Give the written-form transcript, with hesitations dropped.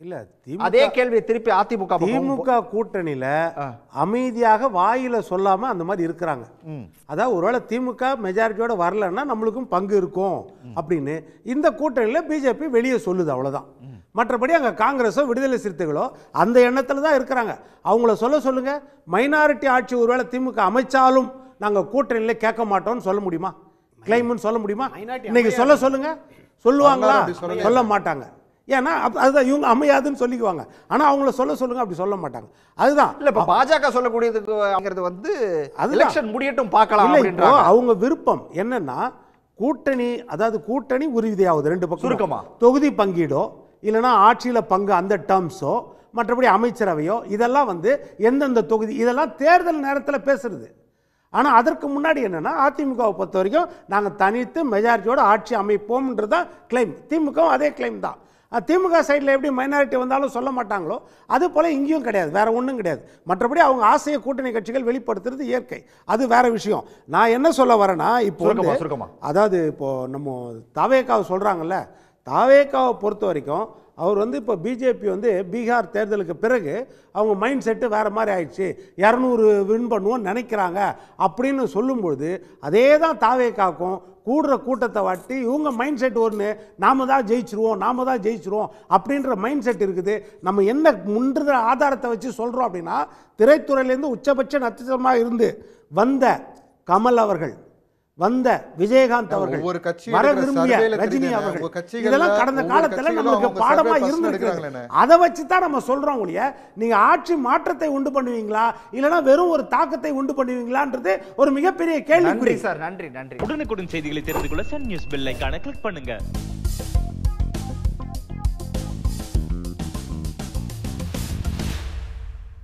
இல்ல அதே கேள்வியை திருப்பி திமுக கூட்டணியில அமைதியாக வாயில சொல்லாம அந்த மாதிரி இருக்கிறாங்க. அதாவது ஒருவேளை திமுக மெஜாரிட்டியோட வரலன்னா நம்மளுக்கும் பங்கு இருக்கும் அப்படின்னு இந்த கூட்டணியில பிஜேபி வெளியே சொல்லுது, அவ்வளவுதான். மற்றபடி அங்க காங்கிரஸோ விடுதலை சிறுத்தைகளோ அந்த எண்ணத்துல தான் இருக்கிறாங்க. அவங்கள சொல்லுங்க. மைனாரிட்டி ஆட்சி ஒருவேளை திமுக அமைச்சாலும் நாங்க கூட்டணியில கேட்க மாட்டோம்னு சொல்ல முடியுமா? கிளைம்னு சொல்ல முடியுமா? இன்னைக்கு சொல்லுங்க. சொல்லுவாங்களா? சொல்ல மாட்டாங்க. ஏன்னா அதுதான் இவங்க அமையாதுன்னு சொல்லிக்குவாங்க. ஆனா அவங்கள சொல்லுங்க, அப்படி சொல்ல மாட்டாங்க. அதுதான் இல்ல இப்ப பாஜக சொல்லக்கூடியது வந்து எலெக்ஷன் முடியட்டும் பார்க்கலாம் அப்படின்றாங்க. அவங்க விருப்பம் என்னன்னா கூட்டணி, அதாவது கூட்டணி உறுதியாவது ரெண்டு பக்கம் சுருக்கமா தொகுதி பங்கீடோ இல்லைன்னா ஆட்சியில பங்கு அந்த டேர்ம்ஸோ மற்றபடி அமைச்சரவையோ இதெல்லாம் வந்து எந்தெந்த தொகுதி இதெல்லாம் தேர்தல் நேரத்தில் பேசுறது. ஆனால் அதற்கு முன்னாடி என்னன்னா அதிமுகவை பொறுத்த வரைக்கும் நாங்கள் தனித்து மெஜாரிட்டியோட ஆட்சி அமைப்போம்ன்றதான் கிளைம். திமுகவும் அதே கிளைம் தான். திமுக சைடில் எப்படி மைனாரிட்டி வந்தாலும் சொல்ல மாட்டாங்களோ அது போல இங்கேயும் கிடையாது, வேற ஒன்றும் கிடையாது. மற்றபடி அவங்க ஆசையை கூட்டணி கட்சிகள் வெளிப்படுத்துறது இயற்கை, அது வேற விஷயம். நான் என்ன சொல்ல வரேன்னா இப்போ அதாவது இப்போ நம்ம தாவேக்காவை சொல்றாங்கல்ல, தாவேக்காவை பொறுத்த வரைக்கும் அவர் வந்து இப்போ பிஜேபி வந்து பீகார் தேர்தலுக்கு பிறகு அவங்க மைண்ட் செட்டு வேறு மாதிரி ஆயிடுச்சு, 200 வின் பண்ணுவோன்னு நினைக்கிறாங்க அப்படின்னு சொல்லும்பொழுது அதே தான் தாவேக்காக்கும் கூடுற கூட்டத்தை வாட்டி இவங்க மைண்ட் செட் ஒன்று, நாம தான் ஜெயிச்சிருவோம் அப்படின்ற மைண்ட் செட் இருக்குது. நம்ம என்ன முன்ற ஆதாரத்தை வச்சு சொல்கிறோம் அப்படின்னா திரைத்துறையிலேருந்து உச்சபட்ச நட்சத்திரமாக இருந்து வந்த கமல் அவர்கள், வந்த விஜயகாந்த் அவர்கள், வர விரும்பிய ரஜினி அவர்கள், இதெல்லாம் கடந்த காலத்துல நமக்கு பாடமா இருந்திருக்கிறது. அதை வச்சு தான் நம்ம சொல்றோம் ஒழிய நீங்க ஆட்சி மாற்றத்தை உண்டு பண்ணுவீங்களா இல்லனா வெறும் ஒரு தாக்கத்தை உண்டு பண்ணுவீங்களான்றது ஒரு மிகப்பெரிய கேள்விக்குறி. நன்றி சார், நன்றி. உடனுக்குடன் செய்திகளை தெரிந்து கொள்ள சன் நியூஸ் பெல் ஐகானை கிளிக் பண்ணுங்க.